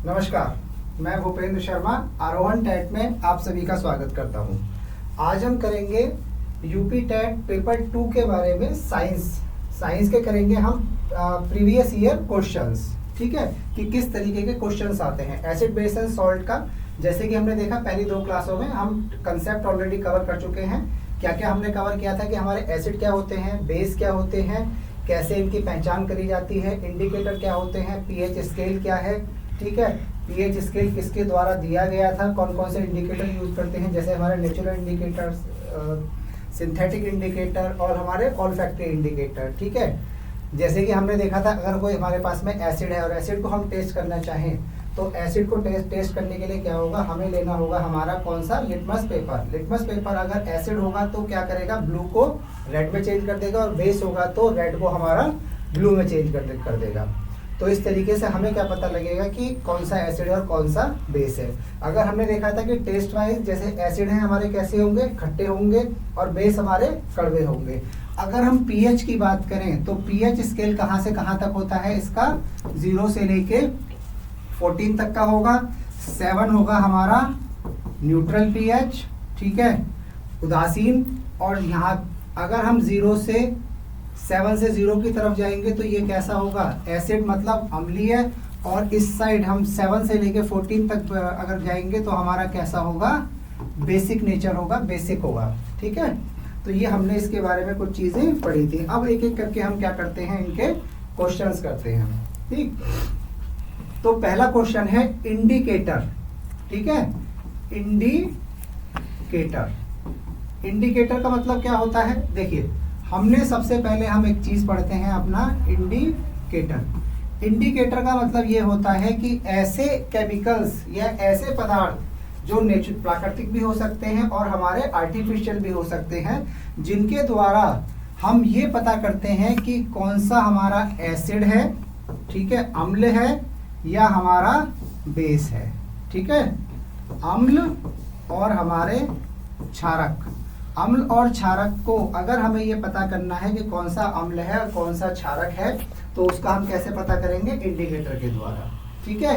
नमस्कार, मैं भूपेंद्र शर्मा आरोहण टेट में आप सभी का स्वागत करता हूं। आज हम करेंगे यूपी टेट पेपर 2 के बारे में साइंस के करेंगे हम प्रीवियस ईयर क्वेश्चंस। ठीक है, कि किस तरीके के क्वेश्चंस आते हैं एसिड बेस एंड सॉल्ट का। जैसे कि हमने देखा पहली 2 क्लासों में हम कंसेप्ट ऑलरेडी कवर कर चुके हैं। क्या क्या हमने कवर किया था कि हमारे एसिड क्या होते हैं, बेस क्या होते हैं, कैसे इनकी पहचान करी जाती है, इंडिकेटर क्या होते हैं, पीएच स्केल क्या है। ठीक है, पीएच स्केल किसके द्वारा दिया गया था, कौन कौन से इंडिकेटर यूज करते हैं, जैसे हमारे नेचुरल इंडिकेटर, सिंथेटिक इंडिकेटर और हमारे ऑल्फैक्टरी इंडिकेटर। ठीक है, जैसे कि हमने देखा था अगर कोई हमारे पास में एसिड है और एसिड को हम टेस्ट करना चाहें तो एसिड को टेस्ट करने के लिए क्या होगा, हमें लेना होगा हमारा कौन सा लिटमस पेपर। लिटमस पेपर अगर एसिड होगा तो क्या करेगा, ब्लू को रेड में चेंज कर देगा, और बेस होगा तो रेड को हमारा ब्लू में चेंज कर देगा। तो इस तरीके से हमें क्या पता लगेगा कि कौन सा एसिड है और कौन सा बेस है। अगर हमने देखा था कि टेस्ट वाइज जैसे एसिड है हमारे कैसे होंगे, खट्टे होंगे, और बेस हमारे कड़वे होंगे। अगर हम पीएच की बात करें तो पीएच स्केल कहाँ से कहाँ तक होता है, इसका 0 से लेके 14 तक का होगा। 7 होगा हमारा न्यूट्रल पीएच, ठीक है, उदासीन। और यहाँ अगर हम 7 से 0 की तरफ जाएंगे तो ये कैसा होगा, एसिड मतलब अम्लीय। और इस साइड हम 7 से लेके 14 तक अगर जाएंगे तो हमारा कैसा होगा, बेसिक नेचर होगा, बेसिक होगा। ठीक है, तो ये हमने इसके बारे में कुछ चीजें पढ़ी थी। अब एक एक करके हम क्या करते हैं, इनके क्वेश्चंस करते हैं। ठीक, तो पहला क्वेश्चन है इंडिकेटर। ठीक है, इंडिकेटर का मतलब क्या होता है, देखिए हमने सबसे पहले हम एक चीज पढ़ते हैं अपना इंडिकेटर का मतलब ये होता है कि ऐसे केमिकल्स या ऐसे पदार्थ जो प्राकृतिक भी हो सकते हैं और हमारे आर्टिफिशियल भी हो सकते हैं, जिनके द्वारा हम ये पता करते हैं कि कौन सा हमारा एसिड है, ठीक है, अम्ल है या हमारा बेस है। ठीक है, अम्ल और हमारे क्षारक। अम्ल और क्षारक को अगर हमें ये पता करना है कि कौन सा अम्ल है और कौन सा क्षारक है तो उसका हम कैसे पता करेंगे, इंडिकेटर के द्वारा। ठीक है,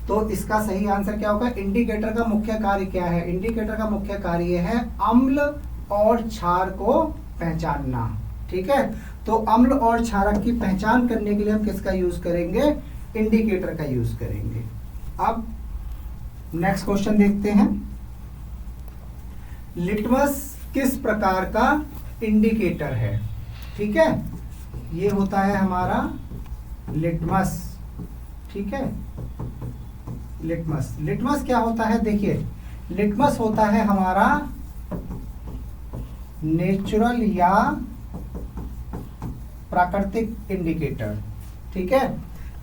तो इसका सही आंसर क्या होगा, इंडिकेटर का मुख्य कार्य क्या है, इंडिकेटर का मुख्य कार्य है अम्ल और क्षार को पहचानना। ठीक है, तो अम्ल और क्षारक की पहचान करने के लिए हम किसका यूज करेंगे, इंडिकेटर का यूज करेंगे। अब नेक्स्ट क्वेश्चन देखते हैं, लिटमस किस प्रकार का इंडिकेटर है। ठीक है, ये होता है हमारा लिटमस। ठीक है, लिटमस क्या होता है, देखिए लिटमस होता है हमारा नेचुरल या प्राकृतिक इंडिकेटर। ठीक है,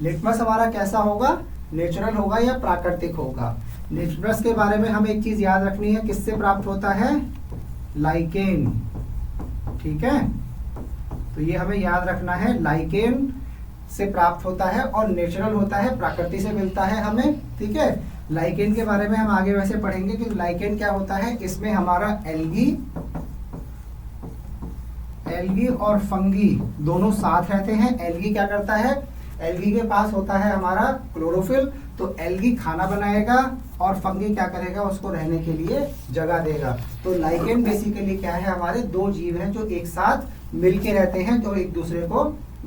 लिटमस हमारा कैसा होगा, नेचुरल होगा या प्राकृतिक होगा। लिटमस के बारे में हमें एक चीज याद रखनी है, किससे प्राप्त होता है, लाइकेन। ठीक है, तो ये हमें याद रखना है, लाइकेन से प्राप्त होता है और नेचुरल होता है, प्रकृति से मिलता है हमें। ठीक है, लाइकेन के बारे में हम आगे वैसे पढ़ेंगे कि लाइकेन क्या होता है। इसमें हमारा एल्गी और फंगी दोनों साथ रहते हैं। एल्गी क्या करता है, एल्गी के पास होता है हमारा क्लोरोफिल, तो एल्गी खाना बनाएगा और फंगी क्या करेगा, उसको रहने के लिए जगह देगा। तो लाइकेन बेसिकली क्या है, हमारे 2 जीव हैं जो एक साथ मिलके रहते हैं, जो एक दूसरे को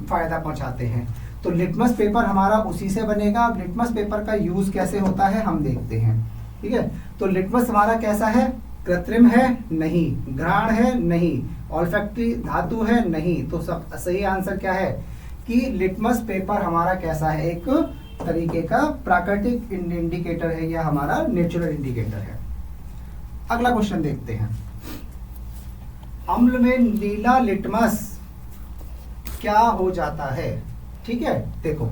फायदा पहुंचाते हैं। तो लिटमस पेपर हमारा उसी से बनेगा। अब लिटमस पेपर का यूज कैसे होता है हम देखते हैं। ठीक है, तो लिटमस हमारा कैसा है, कृत्रिम है, नहीं, घ्राण है, नहीं, ऑल्फैक्टरी धातु है, नहीं। तो सब सही आंसर क्या है कि लिटमस पेपर हमारा कैसा है, एक तरीके का प्राकृतिक इंडिकेटर है या हमारा नेचुरल इंडिकेटर है। अगला क्वेश्चन देखते हैं, अम्ल में नीला लिटमस क्या हो जाता है। ठीक है, देखो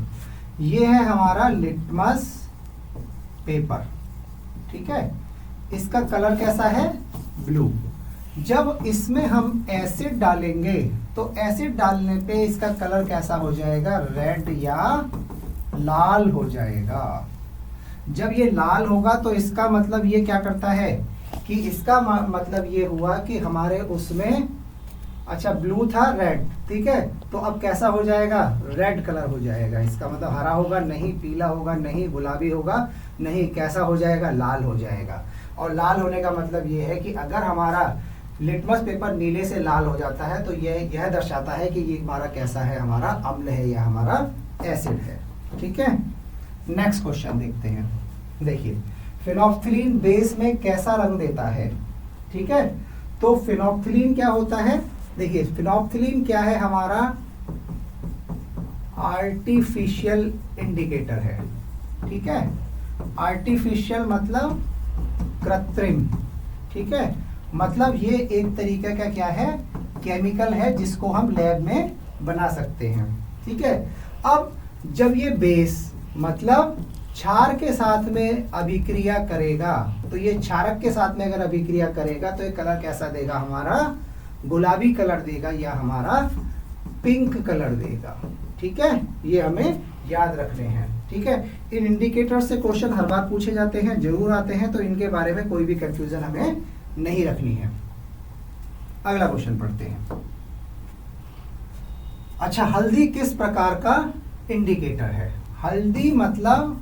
ये है हमारा लिटमस पेपर। ठीक है, इसका कलर कैसा है, ब्लू। जब इसमें हम एसिड डालेंगे तो एसिड डालने पे इसका कलर कैसा हो जाएगा, रेड या लाल हो जाएगा। जब ये लाल होगा तो इसका मतलब ये क्या करता है कि इसका मतलब ये हुआ कि हमारे उसमें अच्छा ब्लू था रेड, ठीक है, तो अब कैसा हो जाएगा, रेड कलर हो जाएगा। इसका मतलब हरा होगा नहीं, पीला होगा नहीं, गुलाबी होगा नहीं, कैसा हो जाएगा, लाल हो जाएगा। और लाल होने का मतलब ये है कि अगर हमारा लिटमस पेपर नीले से लाल हो जाता है तो यह दर्शाता है कि ये हमारा कैसा है, हमारा अम्ल है या हमारा एसिड है। ठीक है, नेक्स्ट क्वेश्चन देखते हैं। देखिए फिनोल्फ्थलीन बेस में कैसा रंग देता है। ठीक है, तो फिनोल्फ्थलीन क्या होता है, देखिए फिनोल्फ्थलीन क्या है, हमारा आर्टिफिशियल इंडिकेटर है। ठीक है, आर्टिफिशियल मतलब कृत्रिम। ठीक है, मतलब ये एक तरीके का क्या है, केमिकल है जिसको हम लैब में बना सकते हैं। ठीक है, अब जब ये बेस मतलब क्षार के साथ में अभिक्रिया करेगा, तो ये क्षारक के साथ में अगर अभिक्रिया करेगा तो ये कलर कैसा देगा, हमारा गुलाबी कलर देगा या हमारा पिंक कलर देगा। ठीक है, ये हमें याद रखने हैं। ठीक है, इन इंडिकेटर से क्वेश्चन हर बार पूछे जाते हैं, जरूर आते हैं, तो इनके बारे में कोई भी कंफ्यूजन हमें नहीं रखनी है। अगला क्वेश्चन पढ़ते हैं। अच्छा, हल्दी किस प्रकार का इंडिकेटर है। हल्दी मतलब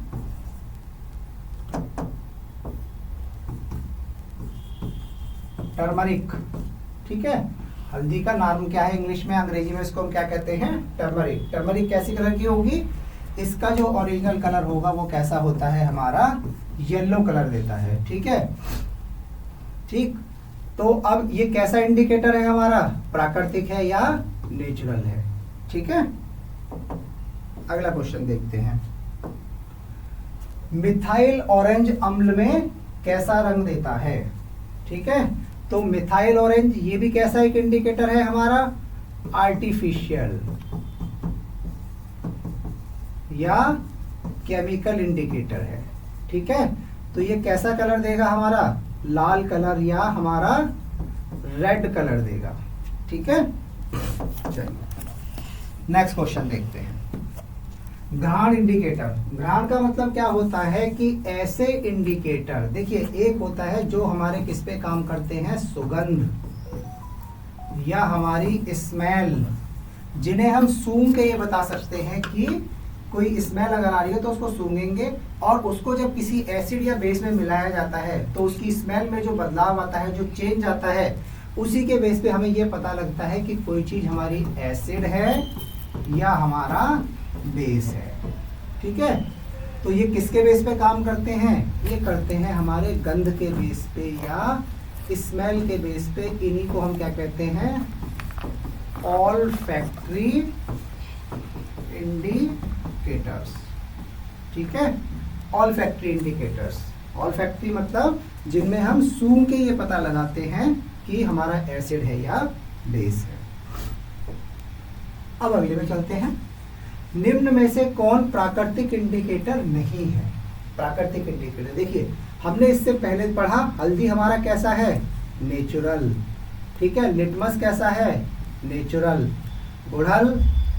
टर्मरिक। ठीक है, हल्दी का नाम क्या है इंग्लिश में, अंग्रेजी में इसको हम क्या कहते हैं, टर्मरिक। टर्मरिक कैसी कलर की होगी, इसका जो ओरिजिनल कलर होगा वो कैसा होता है, हमारा येलो कलर देता है। ठीक है, ठीक, तो अब ये कैसा इंडिकेटर है, हमारा प्राकृतिक है या नेचुरल है। ठीक है, अगला क्वेश्चन देखते हैं। मिथाइल ऑरेंज अम्ल में कैसा रंग देता है। ठीक है, तो मिथाइल ऑरेंज ये भी कैसा एक इंडिकेटर है, हमारा आर्टिफिशियल या केमिकल इंडिकेटर है। ठीक है, तो ये कैसा कलर देगा, हमारा लाल कलर या हमारा रेड कलर देगा। ठीक है, चलिए नेक्स्ट क्वेश्चन देखते हैं। घ्राण इंडिकेटर। घ्राण का मतलब क्या होता है कि ऐसे इंडिकेटर, देखिए एक होता है जो हमारे किस पे काम करते हैं, सुगंध या हमारी स्मेल, जिन्हें हम सूंघ के ये बता सकते हैं कि कोई स्मेल अगर आ रही है तो उसको सूंघेंगे, और उसको जब किसी एसिड या बेस में मिलाया जाता है तो उसकी स्मेल में जो बदलाव आता है, जो चेंज आता है, उसी के बेस पे हमें ये पता लगता है कि कोई चीज हमारी एसिड है या हमारा बेस है। ठीक है, तो ये किसके बेस पे काम करते हैं, ये करते हैं हमारे गंध के बेस पे या स्मेल के बेस पे। इन्हीं को हम क्या कहते हैं, ऑल्फैक्टरी इंडिकेटर्स। ठीक है, ऑल्फैक्टरी इंडिकेटर्स। ऑल्फैक्टरी मतलब जिनमें हम सूंघ के ये पता लगाते हैं कि हमारा एसिड है या बेस है। अब अगले में चलते हैं। निम्न में से कौन प्राकृतिक इंडिकेटर नहीं है। प्राकृतिक इंडिकेटर, देखिए हमने इससे पहले पढ़ा, हल्दी हमारा कैसा है, नेचुरल। ठीक है, लिटमस कैसा है, नेचुरल। गुड़हल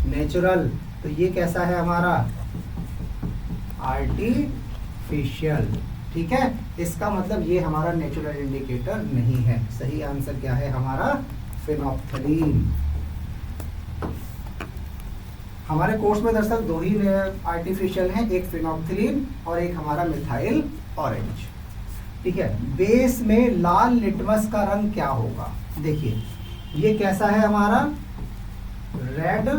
नेचुरल, तो ये कैसा है हमारा, आर्टिफिशियल। ठीक है, इसका मतलब ये हमारा नेचुरल इंडिकेटर नहीं है। सही आंसर क्या है, हमारा फिनोल्फ्थलीन। हमारे कोर्स में दरअसल दो ही आर्टिफिशियल हैं, एक फिनोल्फ्थलीन और एक हमारा मिथाइल ऑरेंज। ठीक है, बेस में लाल लिटमस का रंग क्या होगा। देखिए ये कैसा है, हमारा रेड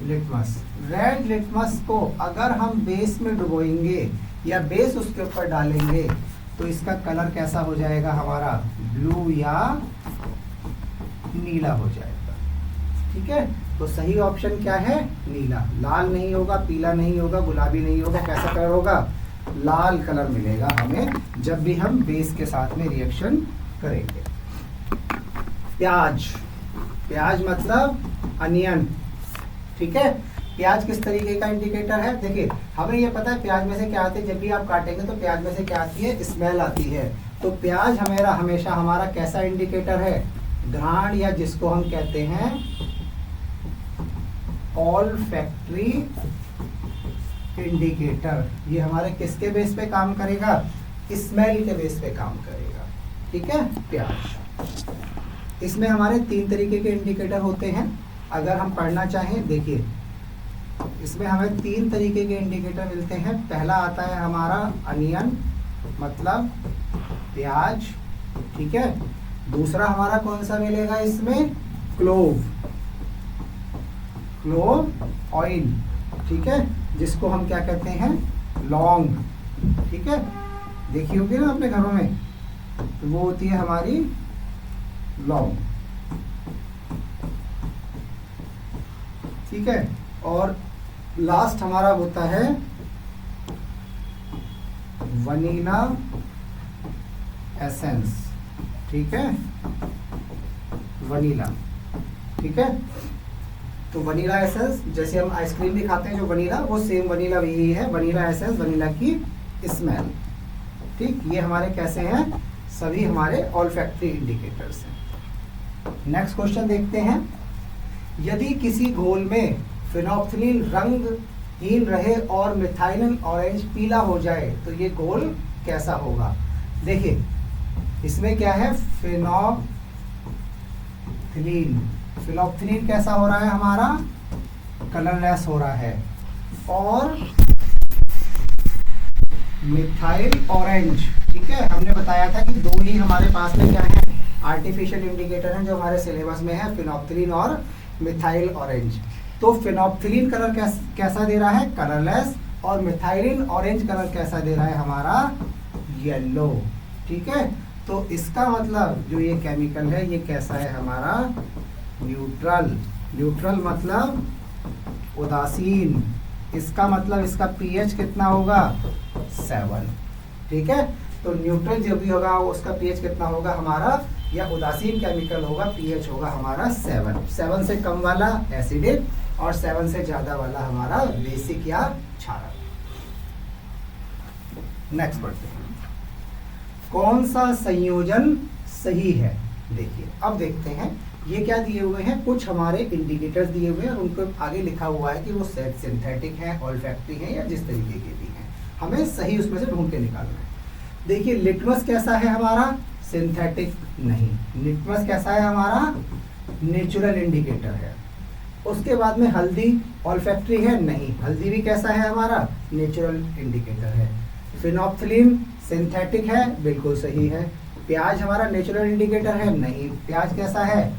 लिटमस। रेड लिटमस को अगर हम बेस में डुबोएंगे या बेस उसके ऊपर डालेंगे तो इसका कलर कैसा हो जाएगा, हमारा ब्लू या नीला हो जाएगा। ठीक है, तो सही ऑप्शन क्या है, नीला। लाल नहीं होगा, पीला नहीं होगा, गुलाबी नहीं होगा, कैसा कलर होगा, लाल कलर मिलेगा हमें जब भी हम बेस के साथ में रिएक्शन करेंगे। प्याज। प्याज मतलब अनियन। ठीक है, प्याज किस तरीके का इंडिकेटर है, देखिए हमें ये पता है प्याज में से क्या आती है, जब भी आप काटेंगे तो प्याज में से क्या आती है, स्मेल आती है। तो प्याज हमेशा हमारा कैसा इंडिकेटर है, घ्राण, या जिसको हम कहते हैं ऑल्फैक्टरी इंडिकेटर। ये हमारे किसके बेस पे काम करेगा, स्मेल के बेस पे काम करेगा। ठीक है, प्याज। इसमें हमारे 3 तरीके के इंडिकेटर होते हैं। अगर हम पढ़ना चाहें, देखिए इसमें हमें 3 तरीके के इंडिकेटर मिलते हैं। पहला आता है हमारा अनियन, मतलब प्याज, ठीक है। दूसरा हमारा कौन सा मिलेगा इसमें, क्लोव ऑयल, ठीक है, जिसको हम क्या कहते हैं, लौंग, ठीक है। देखी होगी ना अपने घरों में, तो वो होती है हमारी लौंग, ठीक है। और लास्ट हमारा होता है वनीला एसेंस, ठीक है, वनीला, ठीक है। तो वनीला एसेंस, जैसे हम आइसक्रीम भी खाते हैं जो वनीला, वो सेम वनीला यही है, वनीला एसेंस, वनीला की स्मेल, ठीक। ये हमारे कैसे हैं, सभी हमारे ऑल्फैक्टरी इंडिकेटर्स हैं। नेक्स्ट क्वेश्चन देखते हैं। यदि किसी घोल में फिनोल्फथालीन रंगहीन रहे और मिथाइलिन ऑरेंज पीला हो जाए तो ये घोल कैसा होगा। देखिए इसमें क्या है, फिनोल्फथालीन कैसा हो रहा है हमारा, कलरलेस हो रहा है, और मिथाइल ऑरेंज, ठीक है। हमने बताया था कि 2 ही हमारे पास में क्या है, आर्टिफिशियल इंडिकेटर हैं जो हमारे सिलेबस में है, फिनोल्फथालीन और मिथाइल ऑरेंज। तो फिनोल्फथालीन कलर कैसा दे रहा है, कलरलेस, और मिथाइलिन ऑरेंज कलर कैसा दे रहा है हमारा, येलो, ठीक है। तो इसका मतलब जो ये केमिकल है ये कैसा है हमारा, न्यूट्रल मतलब उदासीन। इसका मतलब इसका पीएच कितना होगा, 7, ठीक है। तो न्यूट्रल जो भी होगा उसका पीएच कितना होगा हमारा, या उदासीन केमिकल होगा, पीएच होगा हमारा 7 से कम वाला एसिडिक, और 7 से ज्यादा वाला हमारा बेसिक या क्षारक। नेक्स्ट पढ़ते हैं, कौन सा संयोजन सही है। देखिए अब देखते हैं, ये क्या दिए हुए हैं, कुछ हमारे इंडिकेटर्स दिए हुए हैं और उनको आगे लिखा हुआ है कि वो सिंथेटिक है, ऑल्फैक्टरी है, या जिस तरीके के भी हैं, हमें सही उसमें से ढूंढ के निकालना है। देखिए लिटमस कैसा है हमारा, सिंथेटिक नहीं। लिटमस कैसा है हमारा, नेचुरल इंडिकेटर है। उसके बाद में हल्दी ऑल्फैक्टरी है, नहीं। हल्दी भी कैसा है हमारा, नेचुरल इंडिकेटर है। फिनोल्फथालीन सिंथेटिक है, बिल्कुल सही है। प्याज हमारा नेचुरल इंडिकेटर है, नहीं। प्याज कैसा है,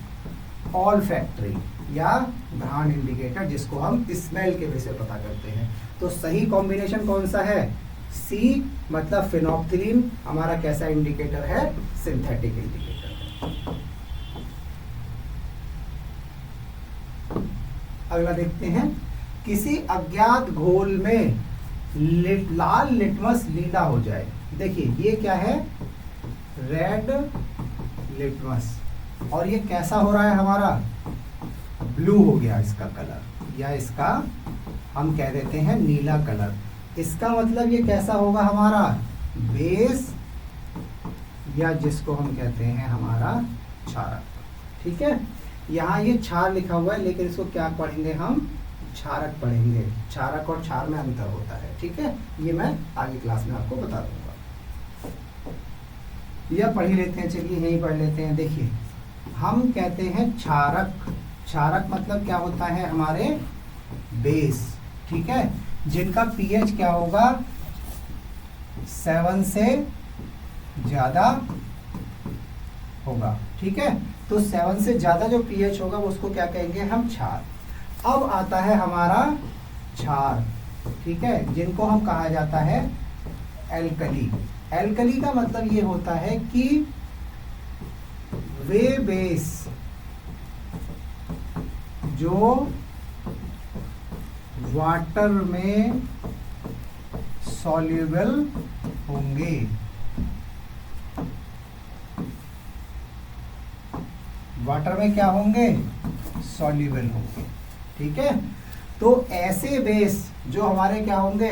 ऑल्फैक्टरी या घ्राण इंडिकेटर, जिसको हम स्मेल के वजह से पता करते हैं। तो सही कॉम्बिनेशन कौन सा है, सी, मतलब फिनोल्फथालीन हमारा कैसा इंडिकेटर है, सिंथेटिक इंडिकेटर है। अगला देखते हैं, किसी अज्ञात घोल में लाल लिटमस नीला हो जाए। देखिए ये क्या है, रेड लिटमस, और ये कैसा हो रहा है हमारा, ब्लू हो गया इसका कलर, या इसका हम कह देते हैं नीला कलर। इसका मतलब ये कैसा होगा हमारा, बेस, या जिसको हम कहते हैं हमारा क्षारक, ठीक है। यहाँ ये क्षार लिखा हुआ है, लेकिन इसको क्या पढ़ेंगे हम, क्षारक पढ़ेंगे। क्षारक और क्षार में अंतर होता है, ठीक है। ये मैं आगे क्लास में आपको बता दूंगा। यह पढ़ ही लेते हैं, चलिए यही पढ़ लेते हैं। देखिए हम कहते हैं क्षारक, क्षारक मतलब क्या होता है हमारे, बेस, ठीक है, जिनका पीएच क्या होगा, 7 से ज्यादा होगा, ठीक है। तो 7 से ज्यादा जो पीएच होगा उसको क्या कहेंगे हम, क्षार। अब आता है हमारा क्षार, ठीक है, जिनको हम कहा जाता है एल्कली। एल्कली का मतलब ये होता है कि वे बेस जो वाटर में सॉल्युबल होंगे, वाटर में क्या होंगे, सॉल्युबल होंगे, ठीक है। तो ऐसे बेस जो हमारे क्या होंगे,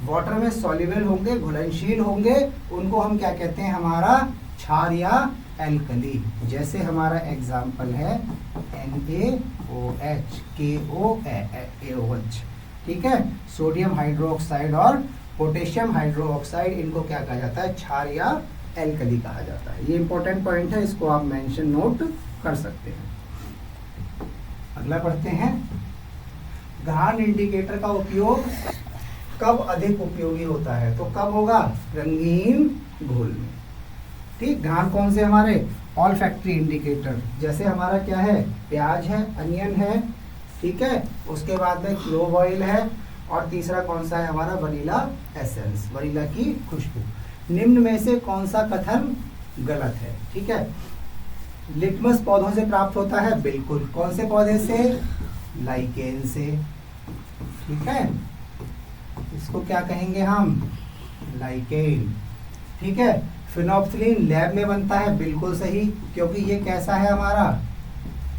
वाटर में सॉल्युबल होंगे, घुलनशील होंगे, उनको हम क्या कहते हैं, हमारा क्षार या एल्कली। जैसे हमारा एग्जाम्पल है NaOH, KOH, ठीक है। सोडियम हाइड्रोक्साइड और पोटेशियम हाइड्रोक्साइड, इनको क्या कहा जाता है, क्षार या एल्कली कहा जाता है। ये इंपॉर्टेंट पॉइंट है, इसको आप मेंशन नोट कर सकते हैं। अगला पढ़ते हैं, घ्राण इंडिकेटर का उपयोग कब अधिक उपयोगी होता है? तो कब होगा? रंगीन घोल में। ठीक, घ्राण कौन से हमारे? ऑल फैक्ट्री इंडिकेटर, जैसे हमारा क्या है, प्याज है, अनियन है, ठीक है, उसके बाद में क्लोव ऑयल है, और तीसरा कौन सा है हमारा? वनीला एसेंस, वनीला की खुशबू। निम्न में से कौन सा कथन गलत है? ठीक है, लिटमस पौधों से प्राप्त होता है, बिल्कुल। कौन से पौधे से? लाइकेन से, ठीक है, इसको क्या कहेंगे हम? लाइकेन, ठीक है। फिनोप्थिलीन लैब में बनता है, बिल्कुल सही, क्योंकि ये कैसा है हमारा?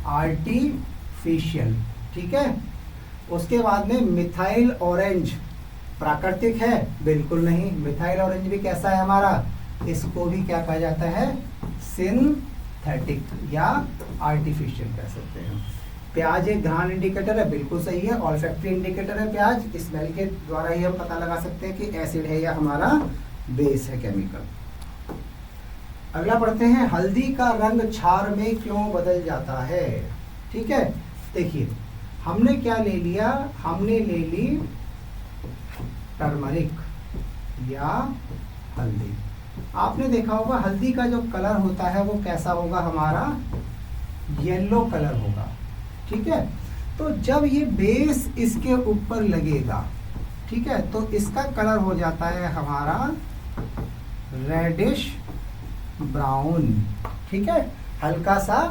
आर्टिफिशियल, ठीक है। उसके बाद में मिथाइल ऑरेंज प्राकृतिक है, बिल्कुल नहीं। मिथाइल ऑरेंज भी कैसा है हमारा? इसको भी क्या कहा जाता है? सिंथेटिक या आर्टिफिशियल कह सकते हैं। प्याज एक घ्राण इंडिकेटर है, बिल्कुल सही है। ऑल्फैक्टरी इंडिकेटर है प्याज, स्मेल के द्वारा ही हम पता लगा सकते हैं कि एसिड है या हमारा बेस है, केमिकल। अगला पढ़ते हैं, हल्दी का रंग क्षार में क्यों बदल जाता है? ठीक है, देखिए हमने क्या ले लिया? हमने ले ली टर्मरिक या हल्दी। आपने देखा होगा हल्दी का जो कलर होता है वो कैसा होगा हमारा? येलो कलर होगा, ठीक है। तो जब ये बेस इसके ऊपर लगेगा, ठीक है, तो इसका कलर हो जाता है हमारा रेडिश ब्राउन, ठीक है, हल्का सा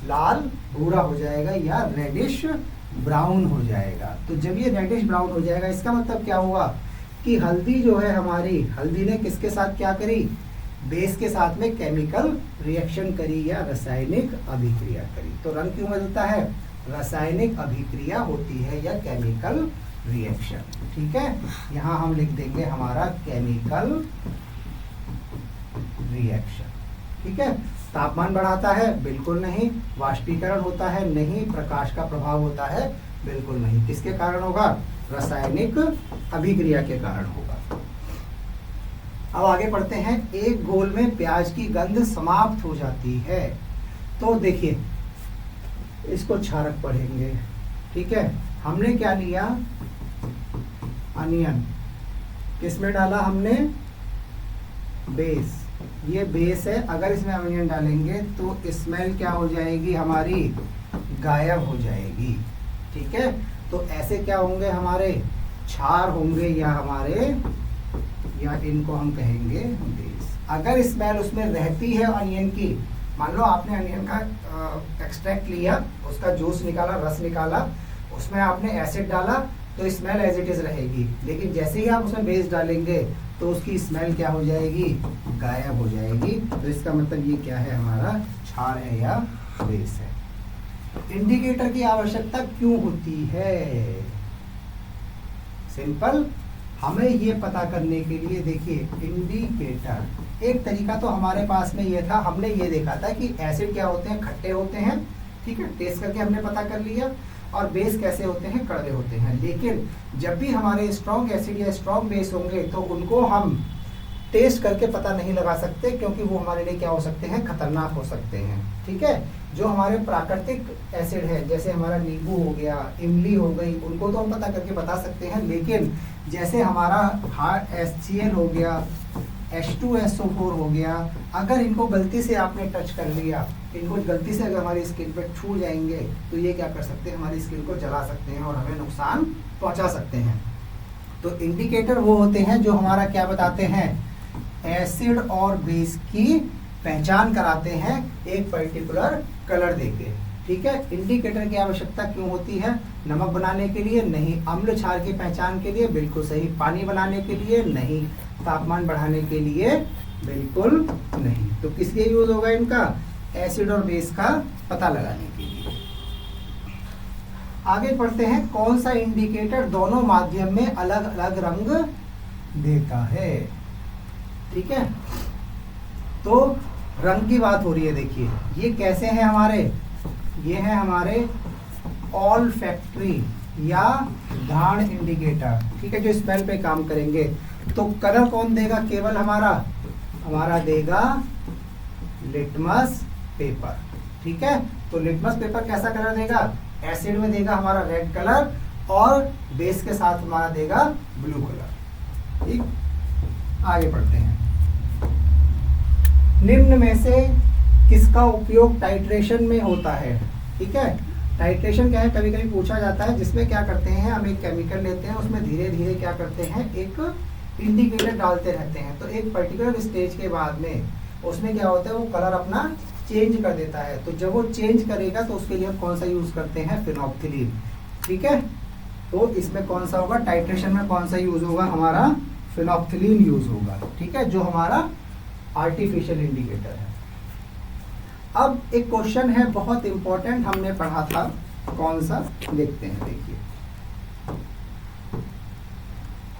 लाल भूरा हो जाएगा या रेडिश ब्राउन हो जाएगा। तो जब ये रेडिश ब्राउन हो जाएगा, इसका मतलब क्या हुआ कि हल्दी जो है हमारी, हल्दी ने किसके साथ क्या करी? बेस के साथ में केमिकल रिएक्शन करी या रासायनिक अभिक्रिया करी। तो रंग क्यों बदलता है? रासायनिक अभिक्रिया होती है या केमिकल रिएक्शन, ठीक है। यहाँ हम लिख देंगे हमारा केमिकल रिएक्शन, ठीक है। तापमान बढ़ाता है, बिल्कुल नहीं। वाष्पीकरण होता है, नहीं। प्रकाश का प्रभाव होता है, बिल्कुल नहीं। किसके कारण होगा? रासायनिक अभिक्रिया के कारण होगा। अब आगे पढ़ते हैं, एक घोल में प्याज की गंध समाप्त हो जाती है। तो देखिए इसको क्षारक पढ़ेंगे, ठीक है। हमने क्या लिया? अनियन, किसमें डाला हमने? बेस, ये बेस है। अगर इसमें अनियन डालेंगे तो स्मेल क्या हो जाएगी हमारी? गायब हो जाएगी, ठीक है। तो ऐसे क्या होंगे हमारे? क्षार होंगे या हमारे, या इनको हम कहेंगे बेस। अगर स्मेल उसमें रहती है अनियन की, मान लो आपने अनियन का एक्सट्रैक्ट लिया, उसका जूस निकाला, रस निकाला, उसमें आपने एसिड डाला, तो स्मेल एज इट इज रहेगी। लेकिन जैसे ही आप उसमें बेस डालेंगे तो उसकी स्मेल क्या हो जाएगी? गायब हो जाएगी। तो इसका मतलब ये क्या है हमारा? क्षार है या बेस है। इंडिकेटर की आवश्यकता क्यों होती है? सिंपल, हमें ये पता करने के लिए, देखिए इंडिकेटर एक तरीका तो हमारे पास में ये था, हमने ये देखा था कि एसिड क्या होते हैं? खट्टे होते हैं, ठीक है, टेस्ट करके हमने पता कर लिया। और बेस कैसे होते हैं? कड़वे होते हैं। लेकिन जब भी हमारे स्ट्रॉन्ग एसिड या स्ट्रॉन्ग बेस होंगे तो उनको हम टेस्ट करके पता नहीं लगा सकते, क्योंकि वो हमारे लिए क्या हो सकते हैं? खतरनाक हो सकते हैं, ठीक है। जो हमारे प्राकृतिक एसिड है, जैसे हमारा नींबू हो गया, इमली हो गई, उनको तो हम पता करके बता सकते हैं। लेकिन जैसे हमारा हार्ड HCl हो गया, H2SO4 हो गया, अगर इनको गलती से आपने टच कर लिया, इनको गलती से अगर हमारी स्किन पे छू जाएंगे तो ये क्या कर सकते हैं? हमारी स्किन को जला सकते हैं और हमें नुकसान पहुंचा सकते हैं। तो इंडिकेटर वो होते हैं जो हमारा क्या बताते हैं? एसिड और बेस की पहचान कराते हैं एक पर्टिकुलर कलर देके, ठीक है। इंडिकेटर की आवश्यकता क्यों होती है? नमक बनाने के लिए? नहीं। अम्ल क्षार की पहचान के लिए? बिल्कुल सही। पानी बनाने के लिए? नहीं। तापमान बढ़ाने के लिए? बिल्कुल नहीं। तो किस लिए यूज होगा इनका? एसिड और बेस का पता लगाने के लिए। आगे पढ़ते हैं, कौन सा इंडिकेटर दोनों माध्यम में अलग अलग रंग देता है? ठीक है, तो रंग की बात हो रही है। देखिए ये कैसे हैं हमारे? ये है हमारे ऑल फैक्ट्री या घ्राण इंडिकेटर, ठीक है, जो स्मेल पे काम करेंगे। तो कलर कौन देगा? केवल हमारा हमारा देगा लिटमस पेपर। ठीक है, तो लिटमस पेपर कैसा कलर देगा? एसिड में देगा हमारा रेड कलर और बेस के साथ हमारा देगा ब्लू कलर। ठीक, आगे बढ़ते हैं। निम्न में से किसका उपयोग टाइट्रेशन में होता है? ठीक है, टाइट्रेशन क्या है, कभी कभी पूछा जाता है, जिसमें क्या करते हैं हम एक केमिकल लेते हैं, उसमें धीरे धीरे क्या करते हैं एक इंडिकेटर डालते रहते हैं, तो एक पर्टिकुलर स्टेज के बाद में उसमें क्या होता है वो कलर अपना चेंज कर देता है। तो जब वो चेंज करेगा तो उसके लिए हम कौन सा यूज करते हैं? फिनोप्थिलीन। ठीक है, तो इसमें कौन सा होगा? टाइट्रेशन में कौन सा यूज होगा? हमारा फिनोप्थिलीन यूज होगा। ठीक है, जो हमारा आर्टिफिशियल इंडिकेटर है। अब एक क्वेश्चन है बहुत इंपॉर्टेंट, हमने पढ़ा था, कौन सा देखते हैं। देखिए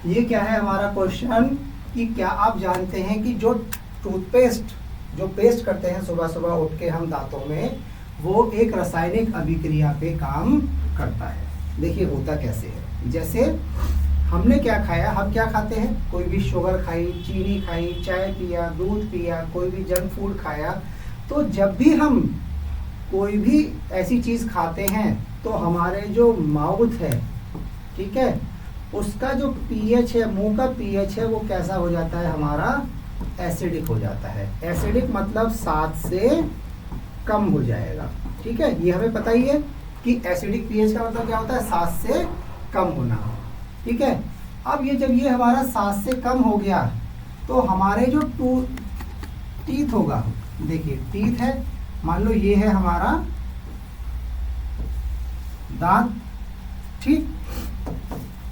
ये क्या है हमारा क्वेश्चन कि क्या आप जानते हैं कि जो टूथपेस्ट जो पेस्ट करते हैं सुबह सुबह उठ के हम दांतों में, वो एक रासायनिक अभिक्रिया पे काम करता है। देखिए होता कैसे है, जैसे हमने क्या खाया, हम क्या खाते हैं, कोई भी शुगर खाई, चीनी खाई, चाय पिया, दूध पिया, कोई भी जंक फूड खाया, तो जब भी हम कोई भी ऐसी चीज खाते हैं तो हमारे जो माउथ है, ठीक है, उसका जो पीएच है, मुंह का पीएच है, वो कैसा हो जाता है? हमारा एसिडिक हो जाता है। एसिडिक मतलब 7 से कम हो जाएगा। ठीक है, ये हमें पता ही है कि एसिडिक पीएच का मतलब क्या होता है? 7 से कम होना। ठीक है, अब ये जब ये हमारा 7 से कम हो गया तो हमारे जो टीथ होगा, देखिए टीथ है, मान लो ये है हमारा दांत। ठीक,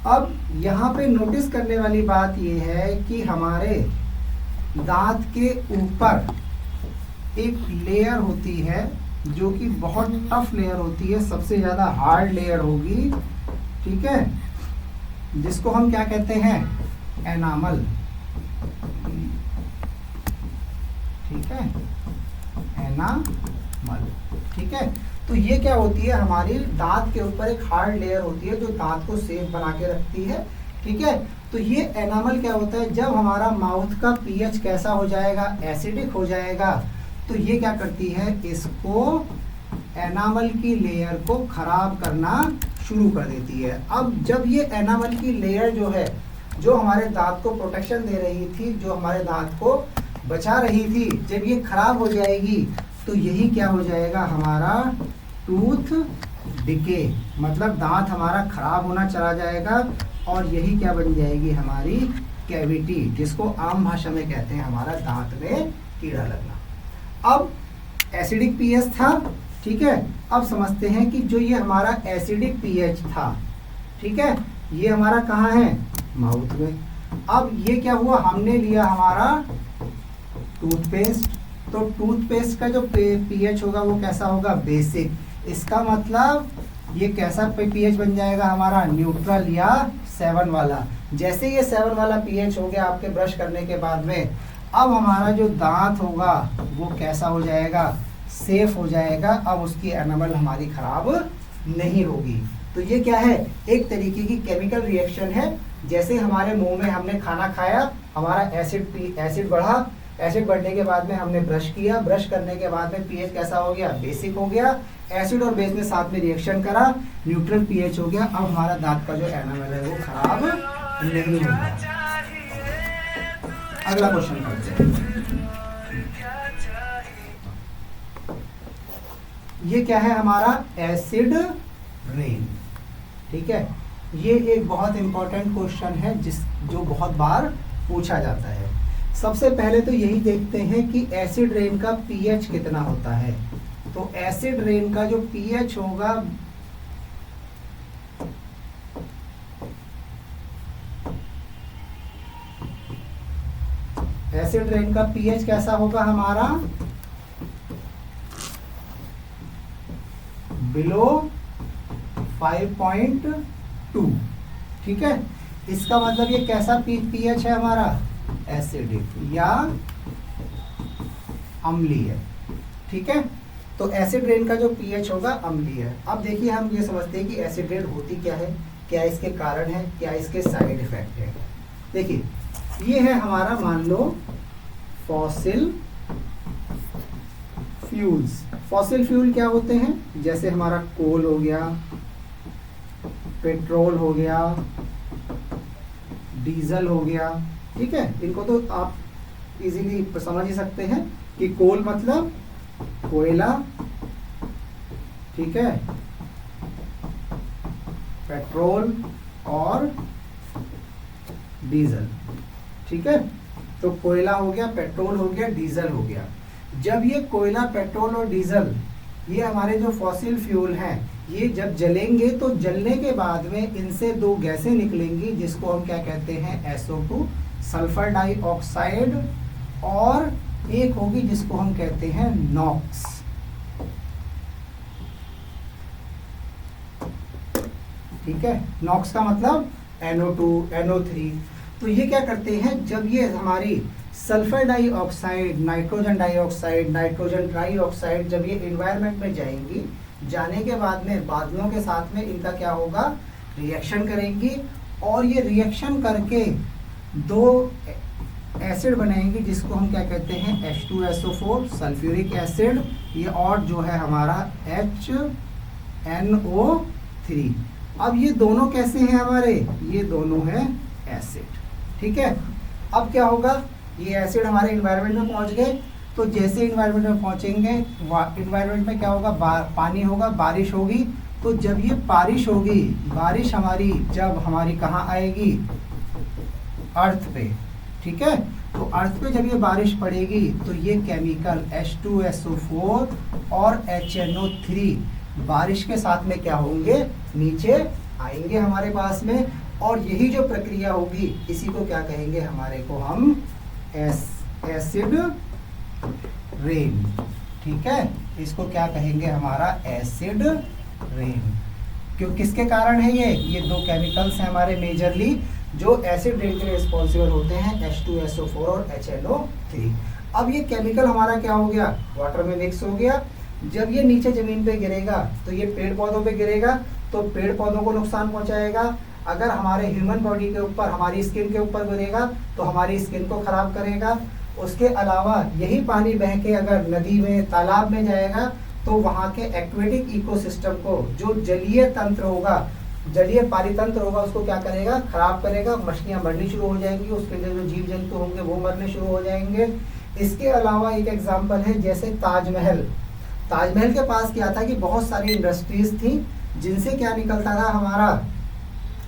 अब यहाँ पे नोटिस करने वाली बात ये है कि हमारे दांत के ऊपर एक लेयर होती है जो कि बहुत टफ लेयर होती है, सबसे ज्यादा हार्ड लेयर होगी। ठीक है, जिसको हम क्या कहते हैं? एनामल। ठीक है, एनामल। ठीक है, तो ये क्या होती है? हमारी दांत के ऊपर एक हार्ड लेयर होती है जो दांत को सेफ बना के रखती है। ठीक है, तो ये एनामल क्या होता है? जब हमारा माउथ का पीएच कैसा हो जाएगा? एसिडिक हो जाएगा, तो ये क्या करती है? इसको एनामल की लेयर को खराब करना शुरू कर देती है। अब जब ये एनामल की लेयर जो है, जो हमारे दांत को प्रोटेक्शन दे रही थी, जो हमारे दांत को बचा रही थी, जब ये खराब हो जाएगी तो यही क्या हो जाएगा? हमारा टूथ डिके, मतलब दांत हमारा खराब होना चला जाएगा और यही क्या बन जाएगी? हमारी कैविटी, जिसको आम भाषा में कहते हैं हमारा दांत में कीड़ा लगना। अब एसिडिक पीएच था, ठीक है, अब समझते हैं कि जो ये हमारा एसिडिक पीएच था, ठीक है, ये हमारा कहाँ है? माउथ में। अब ये क्या हुआ? हमने लिया हमारा टूथपेस्ट, तो टूथपेस्ट का जो पीएच होगा वो कैसा होगा? बेसिक। इसका मतलब ये कैसा पीएच बन जाएगा? हमारा न्यूट्रल या 7 वाला। जैसे ये 7 वाला पीएच हो गया आपके ब्रश करने के बाद में, अब हमारा जो दांत होगा वो कैसा हो जाएगा? सेफ हो जाएगा। अब उसकी एनामल हमारी खराब नहीं होगी। तो ये क्या है? एक तरीके की केमिकल रिएक्शन है। जैसे हमारे मुंह में हमने खाना खाया, हमारा एसिड बढ़ा, एसिड बढ़ने के बाद में हमने ब्रश किया, ब्रश करने के बाद में पीएच कैसा हो गया? बेसिक हो गया। एसिड और बेस ने साथ में रिएक्शन करा, न्यूट्रल पीएच हो गया। अब हमारा दांत का जो एनामल है वो खराब नहीं होगा। अगला क्वेश्चन करते हैं। ये क्या है? हमारा एसिड रेन। ठीक है, ये एक बहुत इंपॉर्टेंट क्वेश्चन है जो बहुत बार पूछा जाता है। सबसे पहले तो यही देखते हैं कि एसिड रेन का पीएच कितना होता है। तो एसिड रेन का जो पीएच होगा एसिड रेन का पीएच कैसा होगा? हमारा बिलो 5.2। ठीक है, इसका मतलब ये कैसा पीएच है? हमारा एसिडिक या अम्लीय। ठीक है, तो एसिड रेन का जो पीएच होगा अम्लीय है। अब देखिए हम ये समझते हैं कि एसिड रेन होती क्या है, क्या इसके कारण है, क्या इसके साइड इफेक्ट है। देखिए ये है हमारा, मान लो फॉसिल फ्यूल्स। फॉसिल फ्यूल क्या होते हैं? जैसे हमारा कोल हो गया, पेट्रोल हो गया, डीजल हो गया, ठीक है। इनको तो आप इजीली समझ ही सकते हैं कि कोल मतलब कोयला, ठीक है, पेट्रोल और डीजल, ठीक है। तो कोयला हो गया, पेट्रोल हो गया, डीजल हो गया। जब ये कोयला, पेट्रोल और डीजल, ये हमारे जो फॉसिल फ्यूल हैं, ये जब जलेंगे तो जलने के बाद में इनसे दो गैसें निकलेंगी जिसको हम क्या कहते हैं? SO2, सल्फर डाइऑक्साइड, और एक होगी जिसको हम कहते हैं नॉक्स। ठीक है, नॉक्स का मतलब NO2, NO3। तो ये क्या करते हैं? जब ये हमारी sulphur dioxide, nitrogen dioxide, nitrogen trioxide जब ये एनवायरनमेंट में जाएंगी, जाने के बाद में बादलों के साथ में इनका क्या होगा? रिएक्शन करेंगी, और ये रिएक्शन करके दो एसिड बनाएंगे जिसको हम क्या कहते हैं? H2SO4, सल्फ्यूरिक एसिड, ये और जो है हमारा HNO3। अब ये दोनों कैसे हैं हमारे? ये दोनों हैं एसिड, ठीक है। अब क्या होगा? ये एसिड हमारे एनवायरनमेंट में पहुंच गए, तो जैसे एनवायरनमेंट में पहुंचेंगे, एनवायरनमेंट में क्या होगा? पानी होगा, बारिश होगी। तो जब ये बारिश होगी, बारिश हमारी जब हमारी कहाँ आएगी? अर्थ पे, ठीक है। तो अर्थ पे जब ये बारिश पड़ेगी तो ये केमिकल H2SO4 और HNO3 बारिश के साथ में क्या होंगे? नीचे आएंगे हमारे पास में, और यही जो प्रक्रिया होगी इसी को क्या कहेंगे? हमारे को हम एसिड रेन, ठीक है, इसको क्या कहेंगे? हमारा एसिड रेन। क्यों, किसके कारण है ये दो केमिकल्स हैं हमारे मेजरली जो एसिड रेन के लिए रिस्पॉन्सिबल होते हैं, H2SO4 और HNO3। अब ये केमिकल हमारा क्या हो गया? वाटर में मिक्स हो गया। जब ये नीचे जमीन पे गिरेगा तो ये पेड़ पौधों पे गिरेगा, तो पेड़ पौधों को नुकसान पहुंचाएगा। अगर हमारे ह्यूमन बॉडी के ऊपर, हमारी स्किन के ऊपर गिरेगा तो हमारी स्किन को खराब करेगा। उसके अलावा यही पानी बह के अगर नदी में, तालाब में जाएगा तो वहाँ के एक्वेटिक इकोसिस्टम को, जो जलीय तंत्र होगा, जलीय पारितंत्र होगा, उसको क्या करेगा? खराब करेगा। मछलियाँ मरनी शुरू हो जाएंगी, उसके लिए जो जीव जंतु होंगे वो मरने शुरू हो जाएंगे। इसके अलावा एक एग्जाम्पल है, जैसे ताजमहल। ताजमहल के पास क्या था कि बहुत सारी इंडस्ट्रीज थी जिनसे क्या निकलता था? हमारा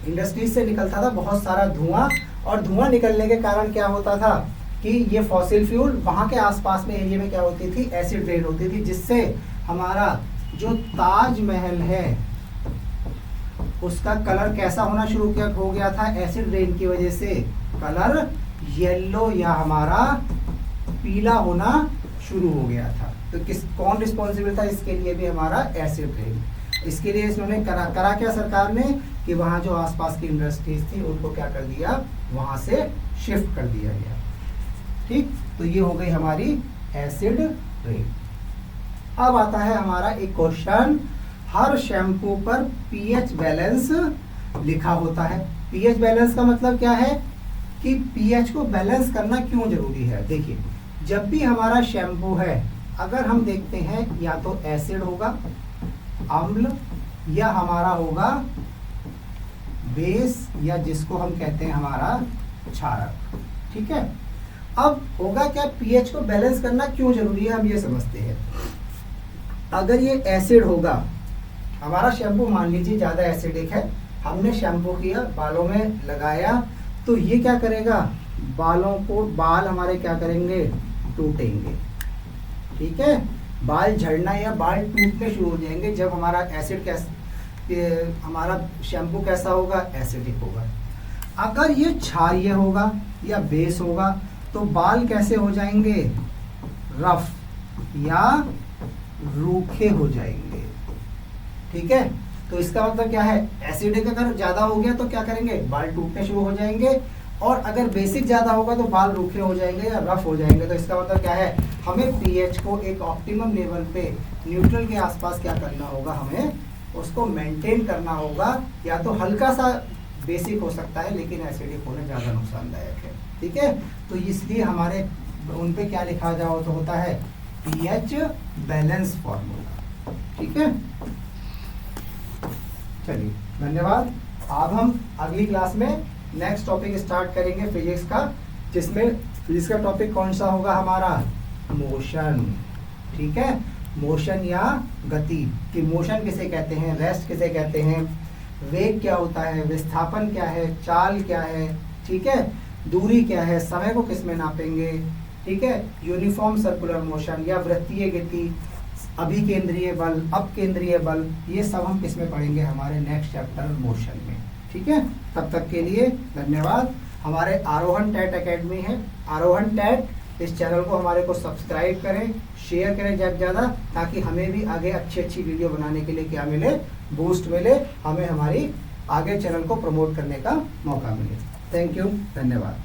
इंडस्ट्रीज से निकलता था बहुत सारा धुआं, और धुआं निकलने के कारण क्या होता था कि ये फॉसिल फ्यूल वहाँ के आसपास में एरिया में क्या होती थी? एसिड रेन होती थी, जिससे हमारा जो ताजमहल है उसका कलर कैसा होना शुरू हो गया था? एसिड रेन की वजह से कलर येलो या हमारा पीला होना शुरू हो गया था। तो कौन रिस्पॉन्सिबल था इसके लिए भी? हमारा एसिड रेन। इसके लिए इन्होंने करा क्या सरकार ने कि वहाँ जो आसपास की इंडस्ट्रीज थी उनको क्या कर दिया? वहाँ से शिफ्ट कर दिया गया, ठीक। तो ये हो गई हमारी एसिड रेन। अब आता है हमारा एक क्वेश्चन, हर शैम्पू पर पीएच बैलेंस लिखा होता है। पीएच बैलेंस का मतलब क्या है कि पीएच को बैलेंस करना क्यों जरूरी है? देखिए, जब भी हमारा शैम्पू है, अगर हम देखते हैं या तो एसिड होगा, अम्ल, या हमारा होगा बेस, या जिसको हम कहते हैं हमारा क्षारक, ठीक है। अब होगा क्या? पीएच को बैलेंस करना क्यों जरूरी है, हम ये समझते हैं। अगर ये एसिड होगा, हमारा शैम्पू मान लीजिए ज़्यादा एसिडिक है, हमने शैम्पू किया, बालों में लगाया, तो ये क्या करेगा? बाल हमारे क्या करेंगे? टूटेंगे, ठीक है। बाल झड़ना या बाल टूटने शुरू हो जाएंगे जब हमारा हमारा शैम्पू कैसा होगा? एसिडिक होगा। अगर ये क्षारीय होगा या बेस होगा तो बाल कैसे हो जाएंगे? रफ या रूखे हो जाएंगे, ठीक है। तो इसका मतलब क्या है? एसिडिक अगर ज़्यादा हो गया तो क्या करेंगे? बाल टूटने शुरू हो जाएंगे, और अगर बेसिक ज़्यादा होगा तो बाल रूखे हो जाएंगे या रफ हो जाएंगे। तो इसका मतलब क्या है? हमें पीएच को एक ऑप्टिमम लेवल पे, न्यूट्रल के आसपास क्या करना होगा? हमें उसको मेंटेन करना होगा। या तो हल्का सा बेसिक हो सकता है, लेकिन एसिडिक होना ज़्यादा नुकसानदायक है, ठीक है। तो इसलिए हमारे उन पे क्या लिखा जाओ तो होता है पीएच बैलेंस फॉर्मूला। ठीक है, चलिए धन्यवाद। अब हम अगली क्लास में नेक्स्ट टॉपिक स्टार्ट करेंगे फिजिक्स का, जिसमें फिजिक्स का टॉपिक कौन सा होगा हमारा, मोशन। ठीक है, मोशन या गति, कि मोशन किसे कहते हैं, रेस्ट किसे कहते हैं, वेग क्या होता है, विस्थापन क्या है, चाल क्या है, ठीक है, दूरी क्या है, समय को किस में नापेंगे, ठीक है, यूनिफॉर्म सर्कुलर मोशन या वृत्तीय गति, अभिकेंद्रीय बल, अपकेंद्रीय बल, ये सब हम किस में पढ़ेंगे, हमारे नेक्स्ट चैप्टर मोशन में। ठीक है, तब तक के लिए धन्यवाद। हमारे आरोहण टैट एकेडमी है, आरोहण टैट, इस चैनल को हमारे को सब्सक्राइब करें, शेयर करें ज़्यादा से ज़्यादा, ताकि हमें भी आगे अच्छी वीडियो बनाने के लिए क्या मिले, बूस्ट मिले, हमें हमारी आगे चैनल को प्रमोट करने का मौका मिले। थैंक यू, धन्यवाद।